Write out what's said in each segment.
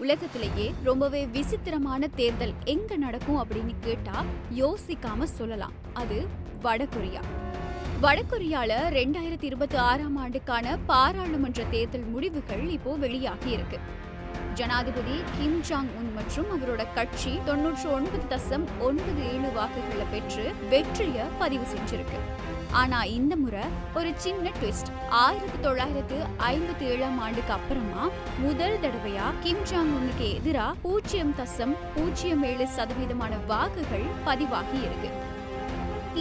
உலகத்திலேயே ரொம்பவே விசித்திரமான தேர்தல் எங்க நடக்கும் அப்படின்னு கேட்டா யோசிக்காம சொல்லலாம். அது வடகொரியா. வடகொரியால 2026ஆம் ஆண்டுக்கான பாராளுமன்ற தேர்தல் முடிவுகள் இப்போ வெளியாகி இருக்கு. ஜனாதிபதி கிம் ஜாங் உன் மற்றும் அவரோட கட்சி 99.97 வாக்குகளை பெற்று வெற்றியை பதிவு செஞ்சிருக்கு. ஆனா இந்த முறை ஒரு சின்ன ட்விஸ்ட். 1957ஆம் ஆண்டுக்கு அப்புறமா முதல் தடவையா கிம் ஜாங் உன்னுக்கு எதிரா 0.07% வாக்குகள் பதிவாகி இருக்கு.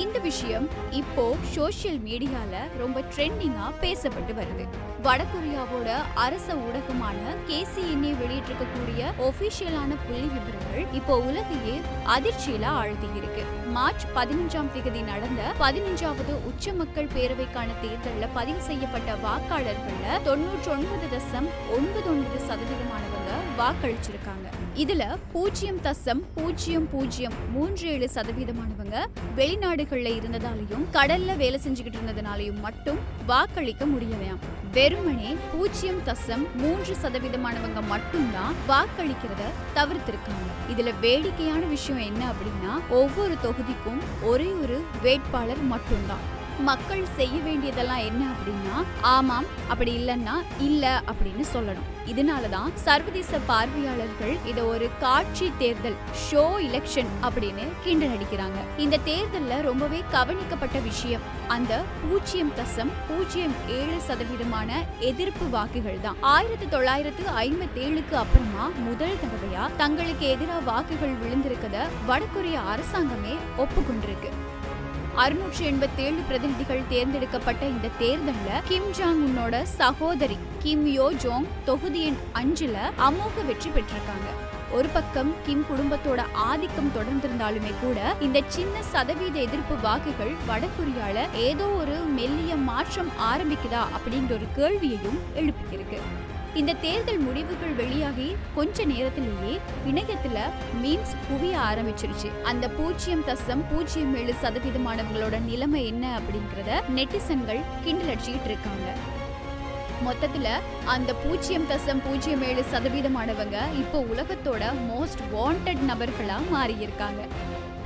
இந்த விஷயம் இப்போ சோசியல் மீடியால ரொம்ப ட்ரெண்டிங்கா பேசப்பட்டு வருது. வடகொரியாவோட அரச ஊடகமான KCNA வெளியிட்டிருக்கக்கூடிய ஒபிஷியலான புள்ளி விவரங்கள் இப்போ உலகையே அதிர்ச்சியில ஆழ்த்தி இருக்கு. மார்ச் 15ஆம் தேதி நடந்த 15வது உச்ச மக்கள் பேரவைக்கான தேர்தலில் பதிவு செய்யப்பட்ட வாக்காளர்கள்ல 99.99% வாக்களிச்சிருக்காங்க. இதுல 0.0037% வெளிநாடுகள்ல இருந்ததாலையும் கடல்ல வேலை செஞ்சுக்கிட்டு இருந்ததுனாலையும் மட்டும் வாக்களிக்க முடியலையாம். வெறுமனே 0.3% மட்டும்தான் வாக்களிக்கிறத தவிர்த்திருக்காங்க. இதுல வேடிக்கையான விஷயம் என்ன அப்படின்னா, ஒவ்வொரு தொகுதிக்கும் ஒரே ஒரு வேட்பாளர் மட்டும்தான். மக்கள் செய்ய வேண்டியதெல்லாம் என்ன அப்படின்னா, ஆமாம் அப்படி இல்லைன்னா இல்ல அப்படின்னு சொல்லணும். இதனாலதான் சர்வதேச பார்வையாளர்கள் இத ஒரு காட்சி தேர்தல், ஷோ எலெக்ஷன் அப்படின்னு கிண்டல் அடிக்கிறாங்க. இந்த தேர்தல்ல ரொம்பவே கவனிக்கப்பட்ட விஷயம் அந்த 0.07% எதிர்ப்பு வாக்குகள் தான். 1957க்கு அப்புறமா முதல் தடவையா தங்களுக்கு எதிராக வாக்குகள் விழுந்திருக்கத வடகொரிய அரசாங்கமே ஒப்புக்கொண்டிருக்கு. 687 பிரதிநிதிகள் தேர்ந்தெடுக்கப்பட்ட இந்த தேர்தல்ல கிம் ஜாங் உன்னோட சகோதரி கிம் யோ ஜோங் தொகுதி எண் 5ல அமோக வெற்றி பெற்றிருக்காங்க. ஒரு பக்கம் கிம் குடும்பத்தோட ஆதிக்கம் தொடர்ந்திருந்தாலுமே கூட இந்த சின்ன சதவீத எதிர்ப்பு வாக்குகள் வடகொரியால ஏதோ ஒரு மெல்லிய மாற்றம் ஆரம்பிக்குதா அப்படிங்கிற ஒரு கேள்வியையும் எழுப்பியிருக்கு. இந்த தேர்தல் முடிவுகள் வெளியாகி கொஞ்ச நேரத்திலேயே இணையத்துல மீம்ஸ் குவிய ஆரம்பிச்சிருச்சு. அந்த 0.07% நிலைமை என்ன அப்படிங்கறத நெட்டிசன்கள் கிண்டல் அடிச்சுக்கிட்டு இருக்காங்க. மொத்தத்துல அந்த 0.07% இப்போ உலகத்தோட மோஸ்ட் வாண்டட் நபர்களா மாறி இருக்காங்க.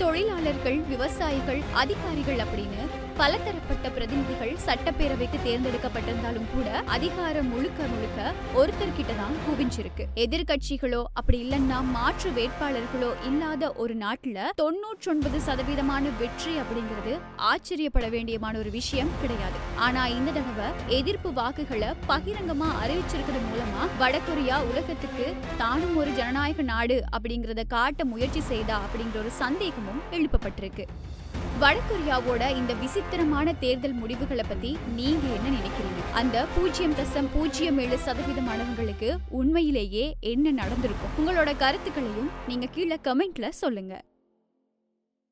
தொழிலாளர்கள், விவசாயிகள், அதிகாரிகள் அப்படின்னு பலதரப்பட்ட பிரதிநிதிகள் சட்டப்பேரவைக்கு தேர்ந்தெடுக்கப்பட்டிருந்தாலும் கூட அதிகாரம் முழுக்க முழுக்க ஒருத்தர்கிட்ட தான் குவிஞ்சிருக்கு. எதிர்கட்சிகளோ அப்படி இல்லைன்னா மாற்று வேட்பாளர்களோ இல்லாத ஒரு நாட்டுல 99% வெற்றி அப்படிங்கிறது ஆச்சரியப்பட வேண்டியமான ஒரு விஷயம் கிடையாது. ஆனா இந்த தடவை எதிர்ப்பு வாக்குகளை பகிரங்கமா அறிவிச்சிருக்கிறது மூலமா வடகொரியா உலகத்துக்கு தானும் ஒரு ஜனநாயக நாடு அப்படிங்கறத காட்ட முயற்சி செய்தா அப்படிங்கிற ஒரு சந்தேகமும் எழுப்பப்பட்டிருக்கு. வடகொரியாவோட இந்த விசித்திரமான தேர்தல் முடிவுகளை பத்தி நீங்க என்ன நினைக்கிறீங்க? அந்த 0.07% உண்மையிலேயே என்ன நடந்திருக்கும்? உங்களோட கருத்துக்களையும் நீங்க கீழே கமெண்ட்ல சொல்லுங்க.